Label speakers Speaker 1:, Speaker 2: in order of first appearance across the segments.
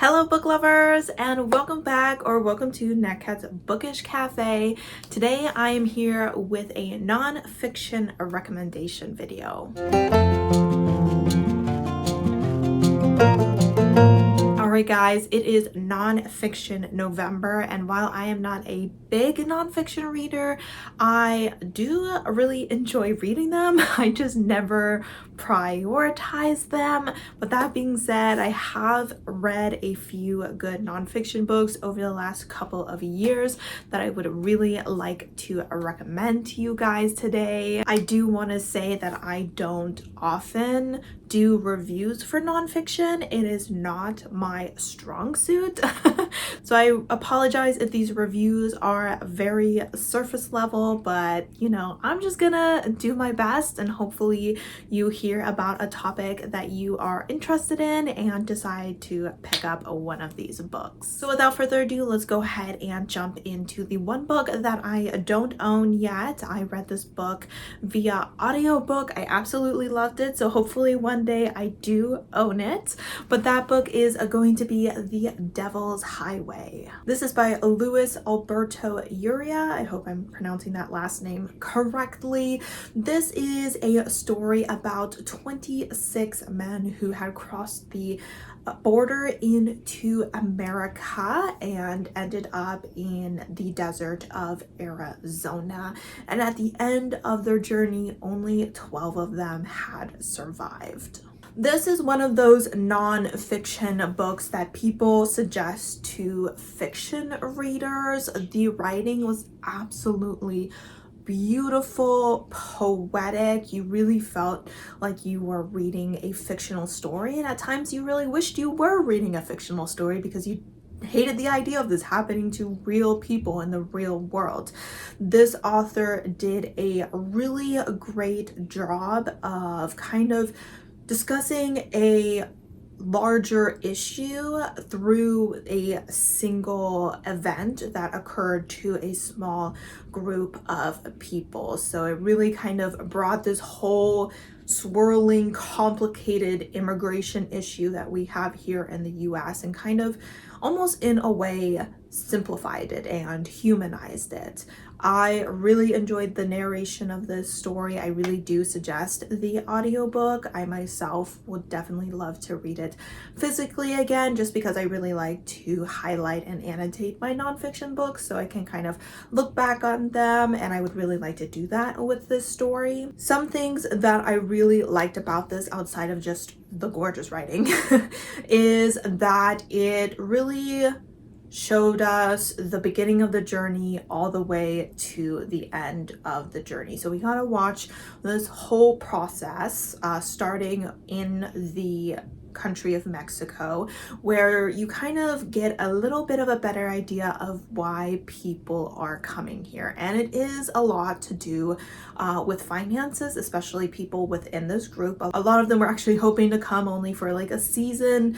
Speaker 1: Hello book lovers, and welcome back or welcome to Natcat's Bookish Cafe. Today I am here with a non-fiction recommendation video. Alright guys, it is nonfiction November, and while I am not a big nonfiction reader, I do really enjoy reading them. I just never prioritize them. With that being said, I have read a few good nonfiction books over the last couple of years that I would really like to recommend to you guys today. I do want to say that I don't often do reviews for nonfiction. It is not my strong suit. So I apologize if these reviews are very surface level, but you know, I'm just gonna do my best and hopefully you hear about a topic that you are interested in and decide to pick up one of these books. So without further ado, let's go ahead and jump into the one book that I don't own yet. I read this book via audiobook. I absolutely loved it, so hopefully one day I do own it. But that book is going to be The Devil's Highway. This is by Luis Alberto Urrea. I hope I'm pronouncing that last name correctly. This is a story about 26 men who had crossed the border into America and ended up in the desert of Arizona. And at the end of their journey, only 12 of them had survived. This is one of those non-fiction books that people suggest to fiction readers. The writing was absolutely beautiful, poetic. You really felt like you were reading a fictional story, and at times you really wished you were reading a fictional story because you hated the idea of this happening to real people in the real world. This author did a really great job of kind of discussing a larger issue through a single event that occurred to a small group of people. So it really kind of brought this whole swirling, complicated immigration issue that we have here in the US and kind of almost in a way simplified it and humanized it. I really enjoyed the narration of this story. I really do suggest the audiobook. I myself would definitely love to read it physically again, just because I really like to highlight and annotate my nonfiction books so I can kind of look back on them, and I would really like to do that with this story. Some things that I really liked about this, outside of just the gorgeous writing, is that it really showed us the beginning of the journey all the way to the end of the journey. So we got to watch this whole process starting in the country of Mexico, where you kind of get a little bit of a better idea of why people are coming here. And it is a lot to do with finances, especially people within this group. A lot of them were actually hoping to come only for like a season,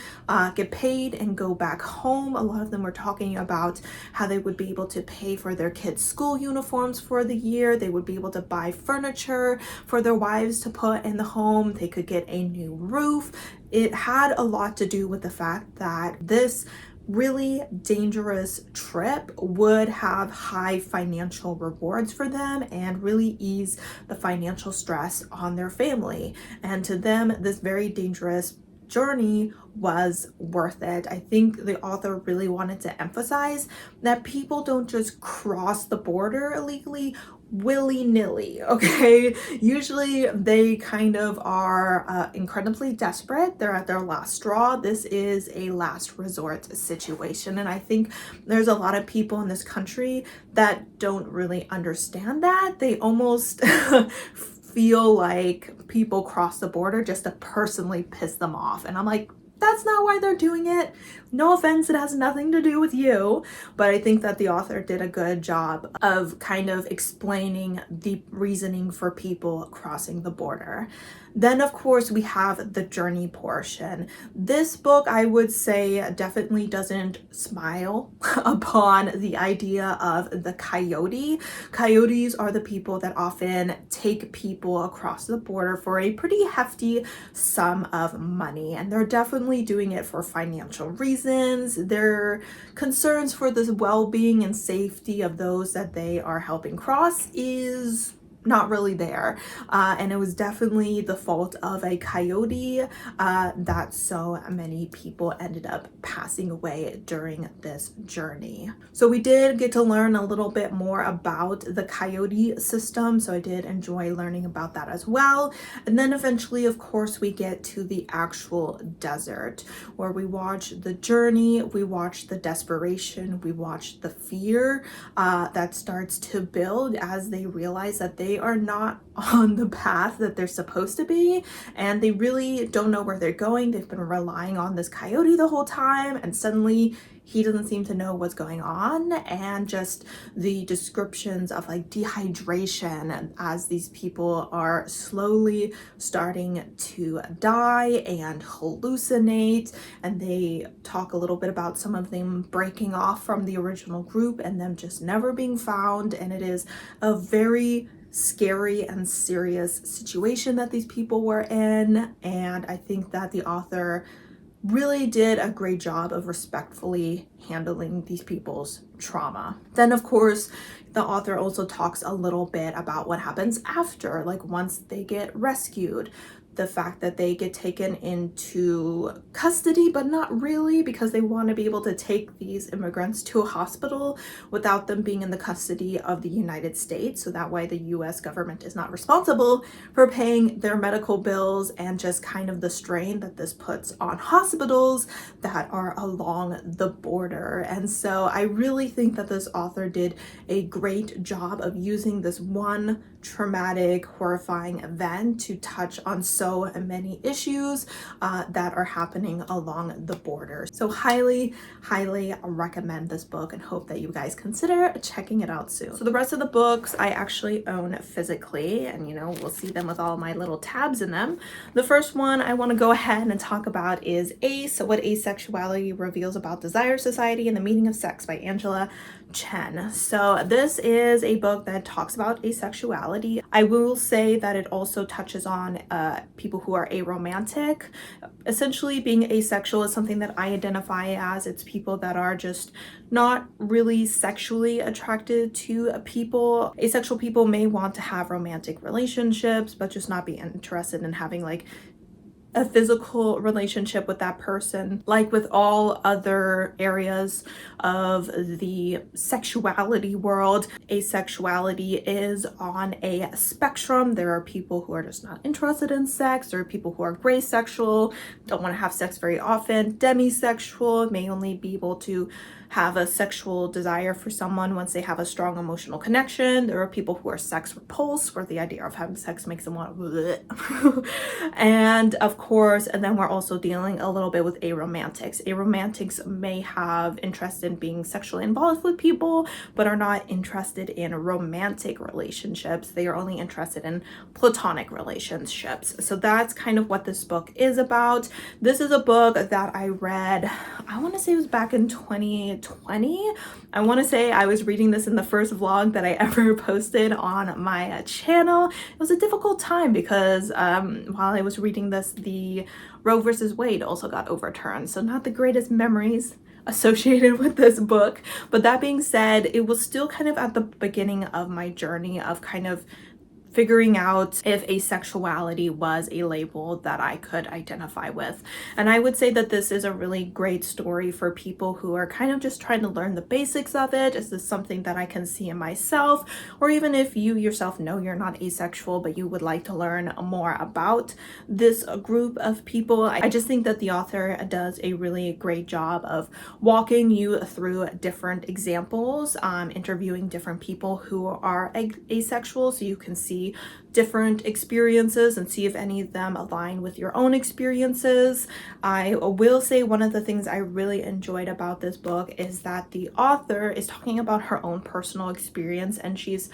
Speaker 1: get paid and go back home. A lot of them were talking about how they would be able to pay for their kids' school uniforms for the year. They would be able to buy furniture for their wives to put in the home. They could get a new roof. It had a lot to do with the fact that this really dangerous trip would have high financial rewards for them and really ease the financial stress on their family. And to them, this very dangerous journey was worth it. I think the author really wanted to emphasize that people don't just cross the border illegally willy-nilly, okay? Usually they kind of are incredibly desperate. They're at their last straw. This is a last resort situation, and I think there's a lot of people in this country that don't really understand that. They almost feel like people cross the border just to personally piss them off, and I'm like, that's not why they're doing it. No offense, it has nothing to do with you. But I think that the author did a good job of kind of explaining the reasoning for people crossing the border. Then, of course, we have the journey portion. This book, I would say, definitely doesn't smile upon the idea of the coyote. Coyotes are the people that often take people across the border for a pretty hefty sum of money, and they're definitely doing it for financial reasons. Their concerns for the well-being and safety of those that they are helping cross is not really there, and it was definitely the fault of a coyote that so many people ended up passing away during this journey. So we did get to learn a little bit more about the coyote system, so I did enjoy learning about that as well. And then eventually, of course, we get to the actual desert, where we watch the journey, we watch the desperation, we watch the fear that starts to build as they realize that they are not on the path that they're supposed to be, and they really don't know where they're going. They've been relying on this coyote the whole time, and suddenly he doesn't seem to know what's going on. And just the descriptions of like dehydration as these people are slowly starting to die and hallucinate, and they talk a little bit about some of them breaking off from the original group and them just never being found. And it is a very scary and serious situation that these people were in, and I think that the author really did a great job of respectfully handling these people's trauma. Then, of course, the author also talks a little bit about what happens after, like once they get rescued. The fact that they get taken into custody, but not really, because they want to be able to take these immigrants to a hospital without them being in the custody of the United States. So that way the US government is not responsible for paying their medical bills, and just kind of the strain that this puts on hospitals that are along the border. And so I really think that this author did a great job of using this one traumatic, horrifying event to touch on so many issues that are happening along the border. So highly recommend this book, and hope that you guys consider checking it out soon. So the rest of the books I actually own physically, and you know, we'll see them with all my little tabs in them. The first one I want to go ahead and talk about is Ace: What Asexuality Reveals About Desire, Society, and the Meaning of Sex by Angela Chen. So this is a book that talks about asexuality. I will say that it also touches on people who are aromantic. Essentially, being asexual is something that I identify as. It's people that are just not really sexually attracted to people. Asexual people may want to have romantic relationships, but just not be interested in having like a physical relationship with that person. Like with all other areas of the sexuality world, asexuality is on a spectrum. There are people who are just not interested in sex. There are people who are gray sexual, don't want to have sex very often. Demisexual may only be able to have a sexual desire for someone once they have a strong emotional connection. There are people who are sex repulsed, where the idea of having sex makes them want to and of course, and then we're also dealing a little bit with aromantics. Aromantics may have interest in being sexually involved with people, but are not interested in romantic relationships. They are only interested in platonic relationships. So that's kind of what this book is about. This is a book that I read, I want to say it was back in 2020. I want to say I was reading this in the first vlog that I ever posted on my channel. It was a difficult time because while I was reading this, the Roe versus Wade also got overturned. So not the greatest memories associated with this book. But that being said, it was still kind of at the beginning of my journey of kind of figuring out if asexuality was a label that I could identify with. And I would say that this is a really great story for people who are kind of just trying to learn the basics of it. Is this something that I can see in myself? Or even if you yourself know you're not asexual, but you would like to learn more about this group of people. I just think that the author does a really great job of walking you through different examples, interviewing different people who are asexual, so you can see different experiences and see if any of them align with your own experiences. I will say one of the things I really enjoyed about this book is that the author is talking about her own personal experience, and she's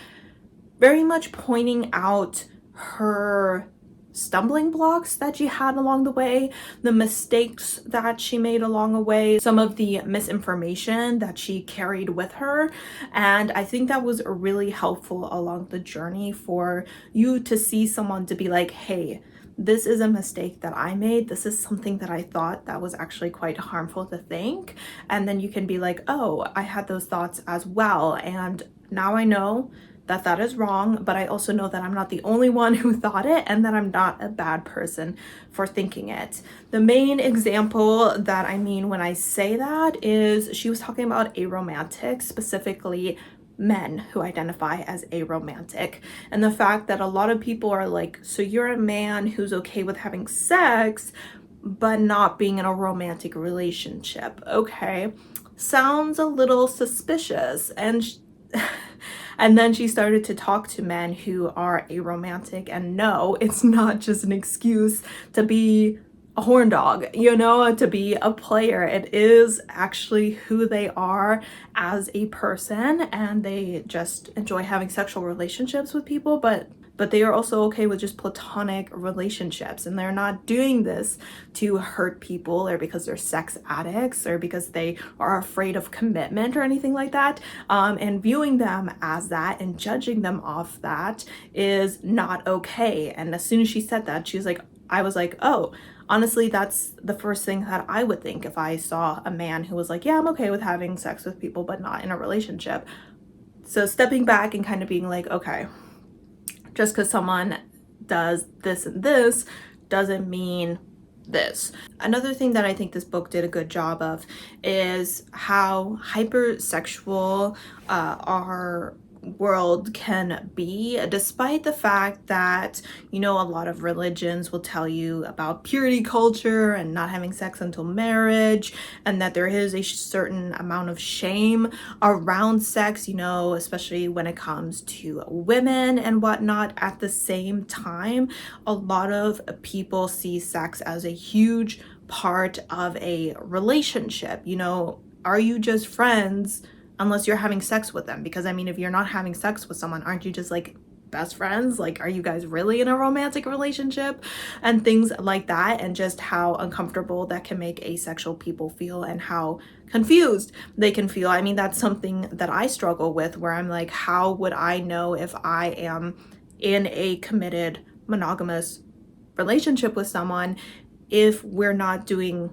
Speaker 1: very much pointing out her stumbling blocks that she had along the way, the mistakes that she made along the way, some of the misinformation that she carried with her. And I think that was really helpful along the journey for you to see someone to be like, hey, this is a mistake that I made. This is something that I thought that was actually quite harmful to think. And then you can be like, oh, I had those thoughts as well. And now I know that that is wrong, but I also know that I'm not the only one who thought it and that I'm not a bad person for thinking it. The main example that I mean when I say that is she was talking about aromantic, specifically men who identify as aromantic, and the fact that a lot of people are like, so you're a man who's okay with having sex but not being in a romantic relationship. Okay, sounds a little suspicious. And then she started to talk to men who are aromantic, and no, it's not just an excuse to be a horn dog, you know, to be a player. It is actually who they are as a person, and they just enjoy having sexual relationships with people, but they are also okay with just platonic relationships, and they're not doing this to hurt people or because they're sex addicts or because they are afraid of commitment or anything like that. And viewing them as that and judging them off that is not okay. And as soon as she said that, I was like, oh, honestly, that's the first thing that I would think if I saw a man who was like, yeah, I'm okay with having sex with people, but not in a relationship. So stepping back and kind of being like, okay, just because someone does this and this doesn't mean this. Another thing that I think this book did a good job of is how hypersexual our world can be, despite the fact that, you know, a lot of religions will tell you about purity culture and not having sex until marriage, and that there is a certain amount of shame around sex, you know, especially when it comes to women and whatnot. At the same time, a lot of people see sex as a huge part of a relationship. You know, are you just friends unless you're having sex with them? Because I mean, if you're not having sex with someone, aren't you just like best friends? Like, are you guys really in a romantic relationship? And things like that, and just how uncomfortable that can make asexual people feel and how confused they can feel. I mean, that's something that I struggle with, where I'm like, how would I know if I am in a committed monogamous relationship with someone if we're not doing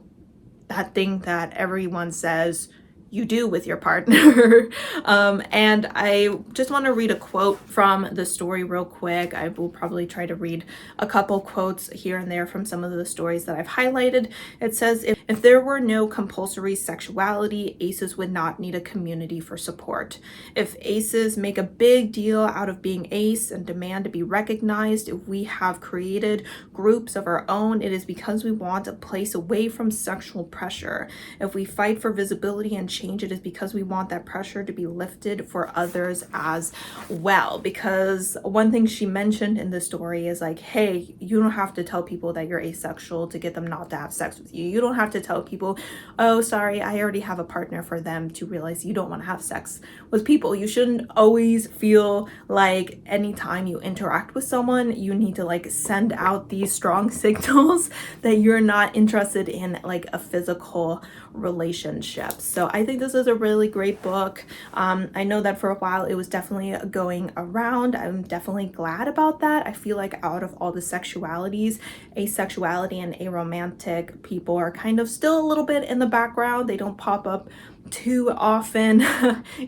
Speaker 1: that thing that everyone says you do with your partner? And I just want to read a quote from the story real quick. I will probably try to read a couple quotes here and there from some of the stories that I've highlighted. It says, if there were no compulsory sexuality, aces would not need a community for support. If aces make a big deal out of being ace and demand to be recognized, if we have created groups of our own, it is because we want a place away from sexual pressure. If we fight for visibility and change, it is because we want that pressure to be lifted for others as well. Because one thing she mentioned in the story is like, hey, you don't have to tell people that you're asexual to get them not to have sex with you. You don't have to tell people, oh, sorry, I already have a partner, for them to realize you don't want to have sex with people. You shouldn't always feel like anytime you interact with someone, you need to like send out these strong signals that you're not interested in like a physical relationship. So I think this is a really great book. I know that for a while it was definitely going around. I'm definitely glad about that. I feel like out of all the sexualities, asexuality and aromantic people are kind of still a little bit in the background. They don't pop up too often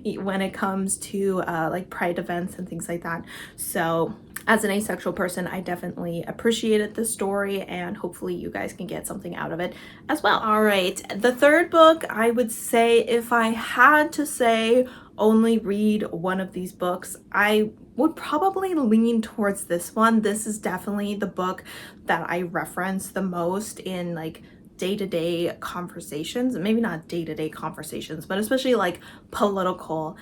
Speaker 1: when it comes to like pride events and things like that. So as an asexual person, I definitely appreciated this story, and hopefully you guys can get something out of it as well. All right, the third book, I would say if I had to say only read one of these books, I would probably lean towards this one. This is definitely the book that I reference the most in like day-to-day conversations. Maybe not day-to-day conversations, but especially like political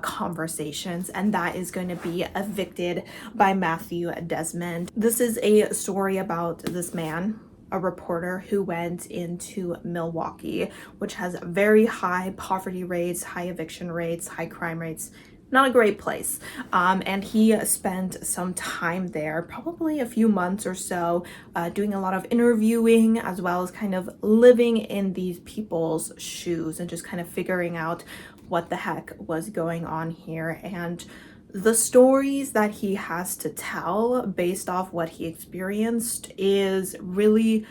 Speaker 1: conversations, and that is going to be Evicted by Matthew Desmond. This is a story about this man, a reporter, who went into Milwaukee, which has very high poverty rates, high eviction rates, high crime rates, not a great place. And he spent some time there, probably a few months or so, doing a lot of interviewing, as well as kind of living in these people's shoes and just kind of figuring out what the heck was going on here. And the stories that he has to tell based off what he experienced is really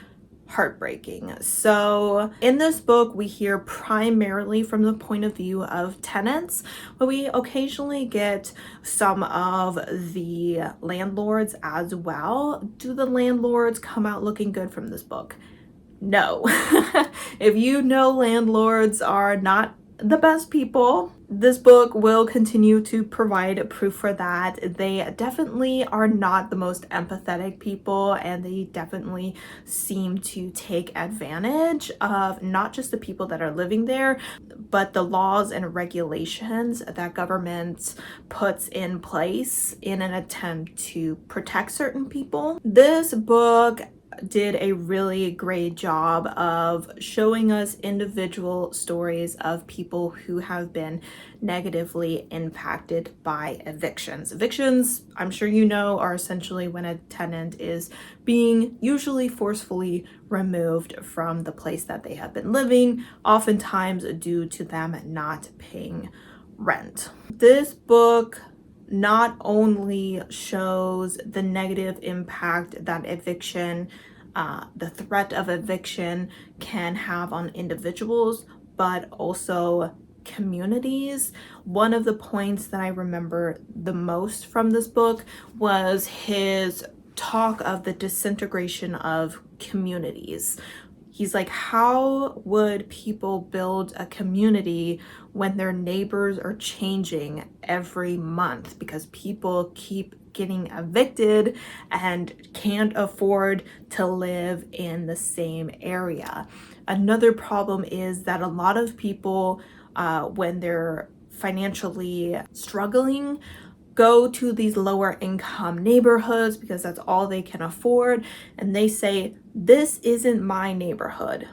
Speaker 1: heartbreaking. So in this book, we hear primarily from the point of view of tenants, but we occasionally get some of the landlords as well. Do the landlords come out looking good from this book? No. If you know landlords are not the best people, this book will continue to provide proof for that. They definitely are not the most empathetic people, and they definitely seem to take advantage of not just the people that are living there, but the laws and regulations that government puts in place in an attempt to protect certain people. This book did a really great job of showing us individual stories of people who have been negatively impacted by evictions. Evictions, I'm sure you know, are essentially when a tenant is being usually forcefully removed from the place that they have been living, oftentimes due to them not paying rent. This book not only shows the negative impact that eviction, the threat of eviction can have on individuals, but also communities. One of the points that I remember the most from this book was his talk of the disintegration of communities. He's like, how would people build a community when their neighbors are changing every month because people keep getting evicted and can't afford to live in the same area? Another problem is that a lot of people, when they're financially struggling, go to these lower income neighborhoods because that's all they can afford, and they say, this isn't my neighborhood,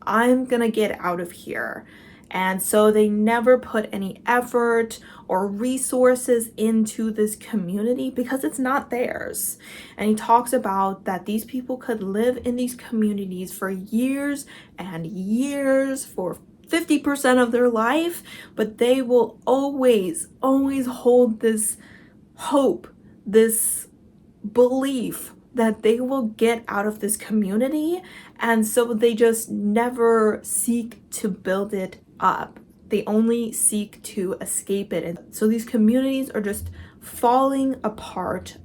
Speaker 1: I'm gonna get out of here. And so they never put any effort or resources into this community because it's not theirs. And he talks about that these people could live in these communities for years and years, for 50% of their life, but they will always hold this hope, this belief that they will get out of this community, and so they just never seek to build it up. They only seek to escape it. And so these communities are just falling apart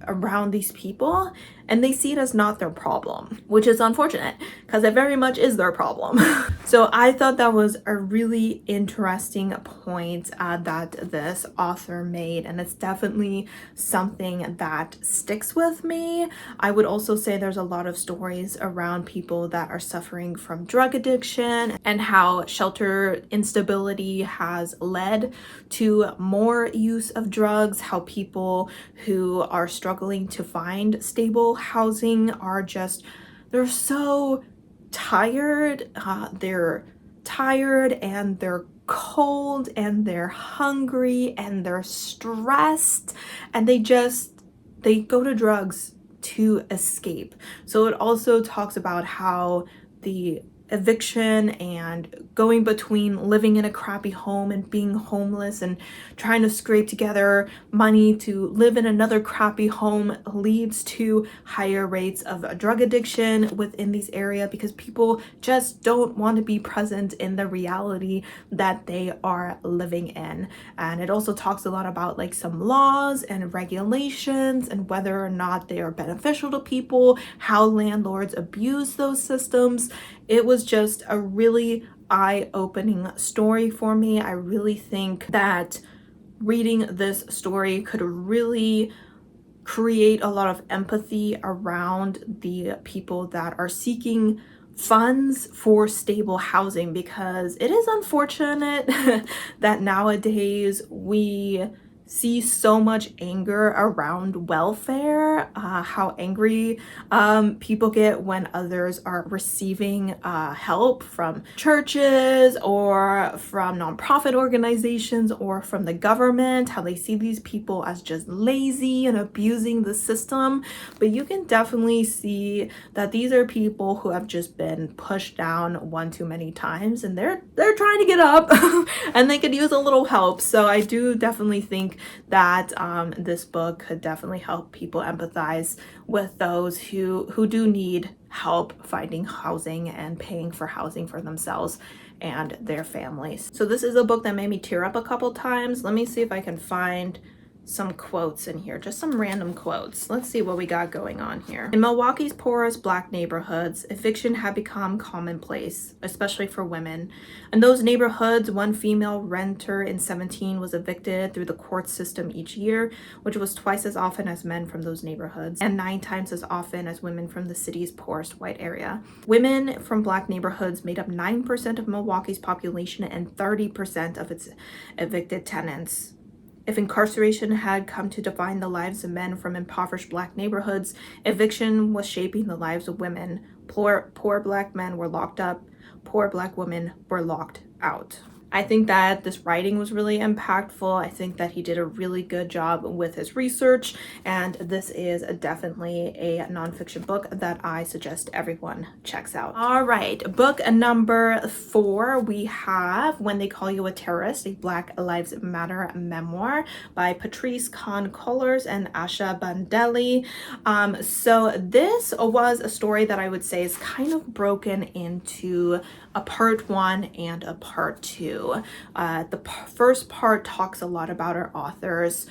Speaker 1: around these people, and they see it as not their problem, which is unfortunate because it very much is their problem. So I thought that was a really interesting point that this author made, and it's definitely something that sticks with me. I would also say there's a lot of stories around people that are suffering from drug addiction and how shelter instability has led to more use of drugs, how people who are struggling to find stable housing are just, they're so tired. They're tired and they're cold and they're hungry and they're stressed, and they go to drugs to escape. So it also talks about how the eviction and going between living in a crappy home and being homeless and trying to scrape together money to live in another crappy home leads to higher rates of drug addiction within these areas because people just don't want to be present in the reality that they are living in. And it also talks a lot about like some laws and regulations and whether or not they are beneficial to people, how landlords abuse those systems. It was just a really eye-opening story for me. I really think that reading this story could really create a lot of empathy around the people that are seeking funds for stable housing, because it is unfortunate that nowadays we see so much anger around welfare, how angry people get when others are receiving help from churches or from nonprofit organizations or from the government, how they see these people as just lazy and abusing the system. But you can definitely see that these are people who have just been pushed down one too many times, and they're trying to get up and they could use a little help. So I do definitely think that this book could definitely help people empathize with those who do need help finding housing and paying for housing for themselves and their families. So this is a book that made me tear up a couple times. Let me see if I can find some quotes in here, just some random quotes. Let's see what we got going on here. In Milwaukee's poorest Black neighborhoods, eviction had become commonplace, especially for women. In those neighborhoods, one female renter in 17 was evicted through the court system each year, which was twice as often as men from those neighborhoods, and 9 times as often as women from the city's poorest white area. Women from Black neighborhoods made up 9% of Milwaukee's population and 30% of its evicted tenants. If incarceration had come to define the lives of men from impoverished Black neighborhoods, eviction was shaping the lives of women. Poor Black men were locked up. Poor Black women were locked out. I think that this writing was really impactful. I think that he did a really good job with his research, and this is definitely a nonfiction book that I suggest everyone checks out. All right, book number 4, we have When They Call You a Terrorist, a Black Lives Matter memoir by Patrice Kahn-Kollers and Asha Bandeli. So this was a story that I would say is kind of broken into a part 1 and a part 2. The first part talks a lot about our author's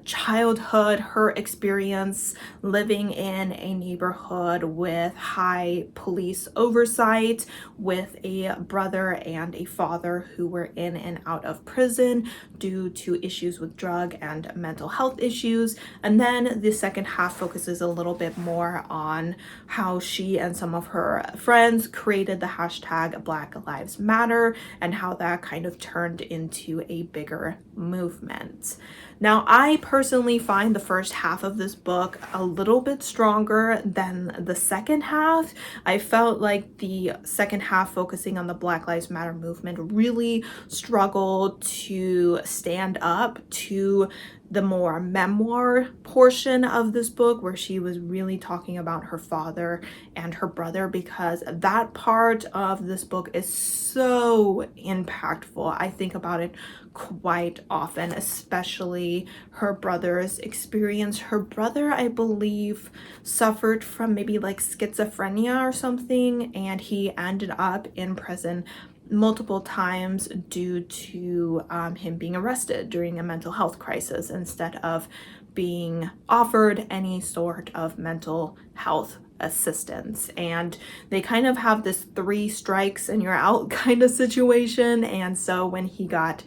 Speaker 1: childhood, her experience living in a neighborhood with high police oversight, with a brother and a father who were in and out of prison due to issues with drug and mental health issues. And then the second half focuses a little bit more on how she and some of her friends created the hashtag Black Lives Matter and how that kind of turned into a bigger movement. Now, I personally find the first half of this book a little bit stronger than the second half. I felt like the second half, focusing on the Black Lives Matter movement, really struggled to stand up to the more memoir portion of this book, where she was really talking about her father and her brother, because that part of this book is so impactful. I think about it quite often, especially her brother's experience. Her brother, I believe, suffered from maybe like schizophrenia or something, and he ended up in prison multiple times due to him being arrested during a mental health crisis instead of being offered any sort of mental health assistance. And they kind of have this 3 strikes and you're out kind of situation. And so when he got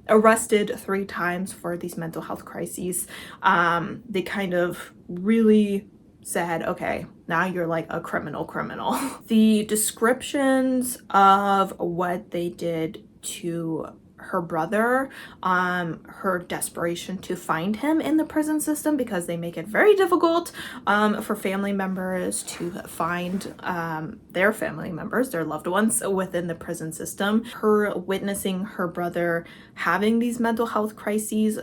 Speaker 1: arrested 3 times for these mental health crises, they kind of really said, okay, now you're like a criminal. The descriptions of what they did to her brother, her desperation to find him in the prison system, because they make it very difficult for family members to find their family members, their loved ones within the prison system. Her witnessing her brother having these mental health crises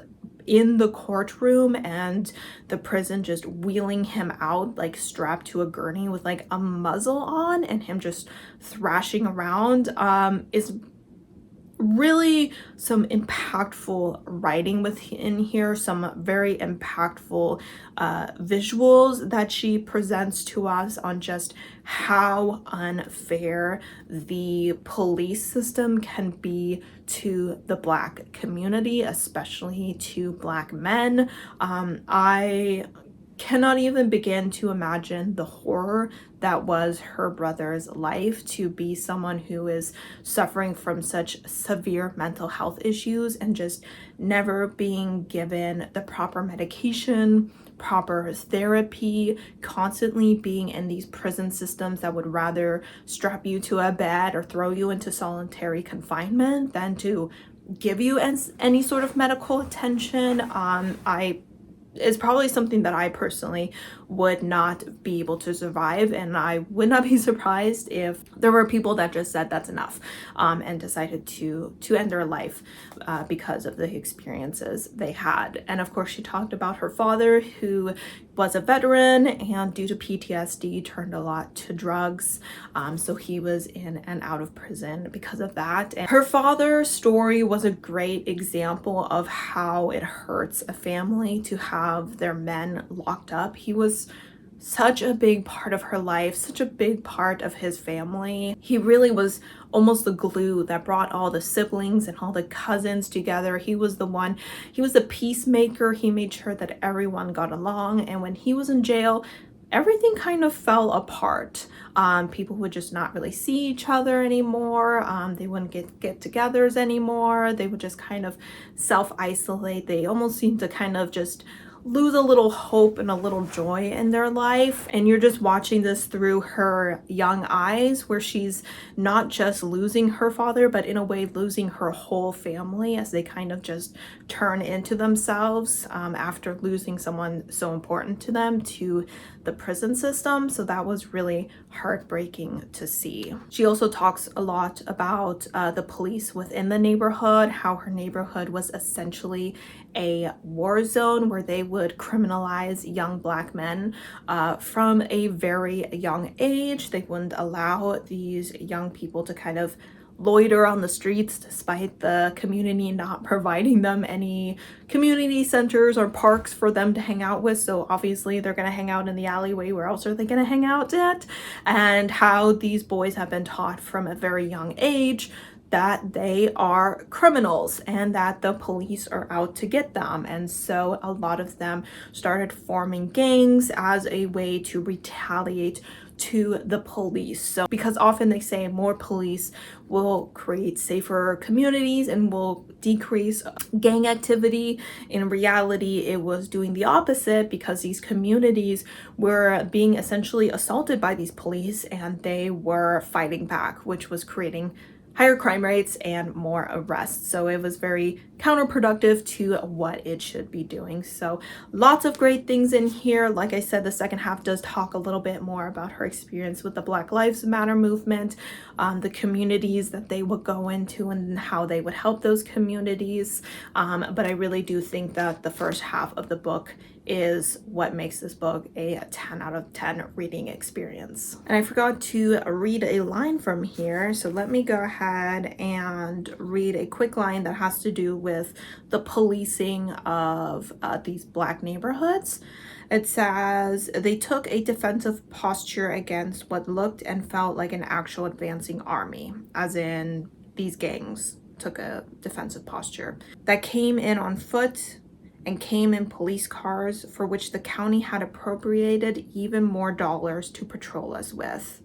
Speaker 1: in the courtroom and the prison just wheeling him out like strapped to a gurney with like a muzzle on, and him just thrashing around is really some impactful writing within here, some very impactful visuals that she presents to us on just how unfair the police system can be to the Black community, especially to Black men. I cannot even begin to imagine the horror that was her brother's life, to be someone who is suffering from such severe mental health issues and just never being given the proper medication, proper therapy, constantly being in these prison systems that would rather strap you to a bed or throw you into solitary confinement than to give you any sort of medical attention. It's probably something that I personally would not be able to survive, and I would not be surprised if there were people that just said that's enough, and decided to end their life because of the experiences they had. And of course, she talked about her father, who was a veteran and due to PTSD turned a lot to drugs, so he was in and out of prison because of that. And her father's story was a great example of how it hurts a family to have their men locked up. He was such a big part of her life, such a big part of his family. He really was almost the glue that brought all the siblings and all the cousins together. He was the peacemaker. He made sure that everyone got along, and when he was in jail, everything kind of fell apart. People would just not really see each other anymore. They wouldn't get-togethers anymore. They would just kind of self-isolate. They almost seemed to kind of just lose a little hope and a little joy in their life. And you're just watching this through her young eyes, where she's not just losing her father, but in a way losing her whole family as they kind of just turn into themselves after losing someone so important to them to the prison system. So that was really heartbreaking to see. She also talks a lot about the police within the neighborhood, how her neighborhood was essentially a war zone where they would criminalize young Black men from a very young age. They wouldn't allow these young people to kind of loiter on the streets despite the community not providing them any community centers or parks for them to hang out with. So obviously they're going to hang out in the alleyway. Where else are they going to hang out at? And how these boys have been taught from a very young age that they are criminals and that the police are out to get them. And so a lot of them started forming gangs as a way to retaliate to the police. So because often they say more police will create safer communities and will decrease gang activity, in reality it was doing the opposite, because these communities were being essentially assaulted by these police and they were fighting back, which was creating higher crime rates and more arrests. So it was very counterproductive to what it should be doing. So lots of great things in here. Like I said, the second half does talk a little bit more about her experience with the Black Lives Matter movement, the communities that they would go into and how they would help those communities. But I really do think that the first half of the book is what makes this book a 10 out of 10 reading experience. And I forgot to read a line from here, so let me go ahead and read a quick line that has to do with the policing of these Black neighborhoods. It says, they took a defensive posture against what looked and felt like an actual advancing army, as in these gangs took a defensive posture, that came in on foot and came in police cars, for which the county had appropriated even more dollars to patrol us with.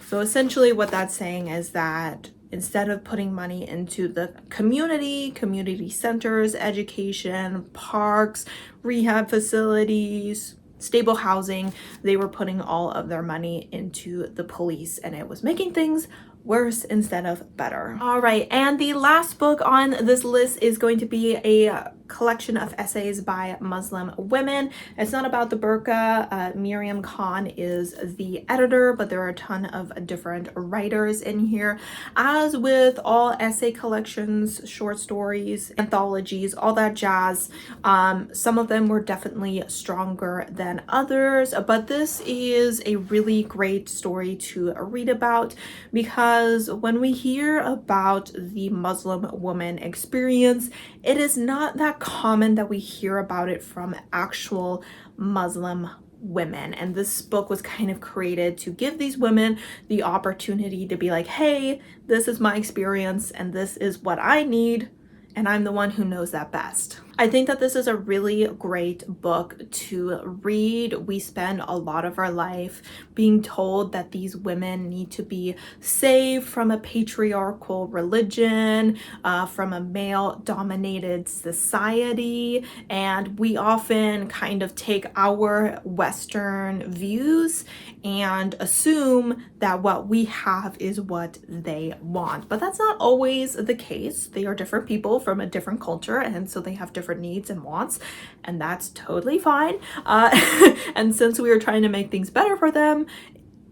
Speaker 1: So essentially what that's saying is that instead of putting money into the community centers, education, parks, rehab facilities, stable housing, they were putting all of their money into the police, and it was making things worse instead of better. All right, and the last book on this list is going to be a collection of essays by Muslim women. It's not about the burqa. Miriam Khan is the editor, but there are a ton of different writers in here. As with all essay collections, short stories, anthologies, all that jazz, some of them were definitely stronger than others, but this is a really great story to read about, because when we hear about the Muslim woman experience, it is not that common that we hear about it from actual Muslim women. And this book was kind of created to give these women the opportunity to be like, hey, this is my experience and this is what I need, and I'm the one who knows that best. I think that this is a really great book to read. We spend a lot of our life being told that these women need to be saved from a patriarchal religion, from a male-dominated society, and we often kind of take our Western views and assume that what we have is what they want. But that's not always the case. They are different people from a different culture, and so they have different needs and wants, and that's totally fine. And since we are trying to make things better for them,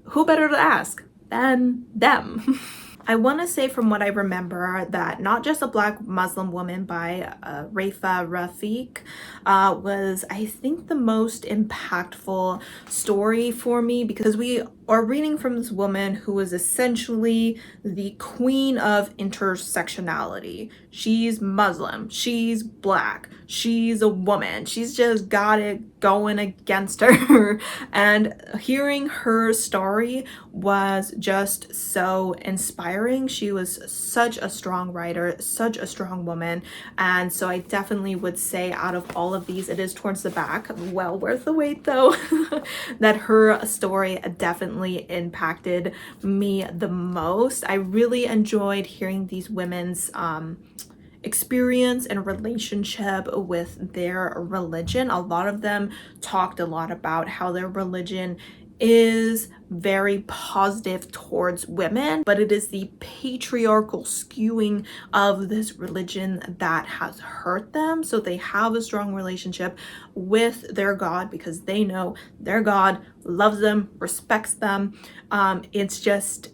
Speaker 1: who better to ask than them? I want to say from what I remember that Not Just a Black Muslim Woman by Rafa Rafiq was, I think, the most impactful story for me, because we are reading from this woman who is essentially the queen of intersectionality. She's Muslim, she's Black, she's a woman, she's just got it going against her. And hearing her story was just so inspiring. She was such a strong writer, such a strong woman, and so I definitely would say out of all of these, it is towards the back, well worth the wait though, that her story definitely impacted me the most. I really enjoyed hearing these women's experience and relationship with their religion. A lot of them talked a lot about how their religion is very positive towards women, but it is the patriarchal skewing of this religion that has hurt them. So they have a strong relationship with their God because they know their God loves them, respects them. It's just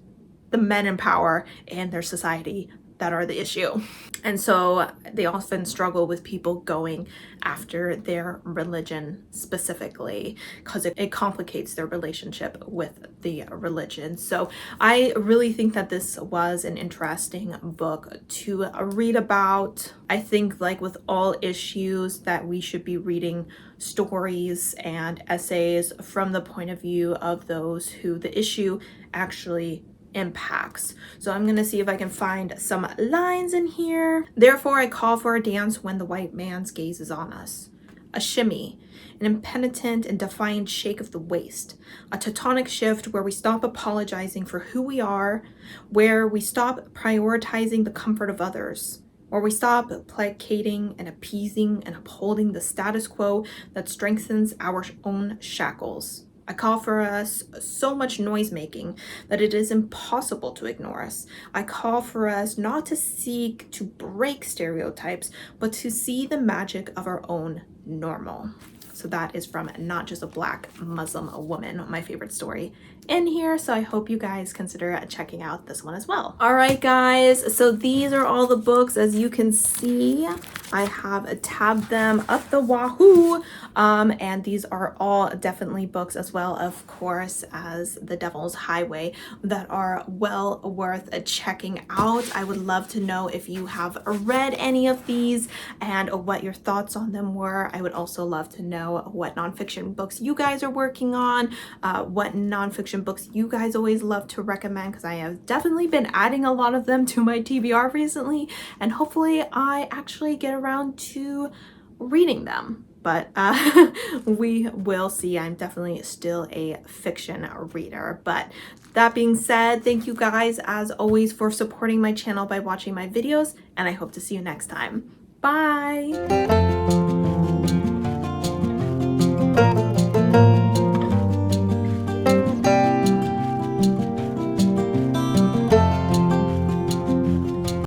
Speaker 1: the men in power and their society that are the issue. And so they often struggle with people going after their religion specifically because it complicates their relationship with the religion. So I really think that this was an interesting book to read about. I think, like with all issues, that we should be reading stories and essays from the point of view of those who the issue actually impacts. So I'm gonna see if I can find some lines in here. Therefore, I call for a dance when the white man's gaze is on us. A shimmy, an impenitent and defiant shake of the waist, a tectonic shift where we stop apologizing for who we are, where we stop prioritizing the comfort of others, where we stop placating and appeasing and upholding the status quo that strengthens our own shackles. I call for us so much noise making that it is impossible to ignore us. I call for us not to seek to break stereotypes, but to see the magic of our own normal. So that is from Not Just a Black Muslim Woman, my favorite story in here. So I hope you guys consider checking out this one as well. All right, guys. So these are all the books. As you can see, I have tabbed them up the wahoo. And these are all definitely books as well, of course, as The Devil's Highway, that are well worth checking out. I would love to know if you have read any of these and what your thoughts on them were. I would also love to know what nonfiction books you guys are working on, what nonfiction books you guys always love to recommend, because I have definitely been adding a lot of them to my TBR recently, and hopefully I actually get around to reading them. But we will see. I'm definitely still a fiction reader. But that being said, thank you guys as always for supporting my channel by watching my videos, and I hope to see you next time. Bye!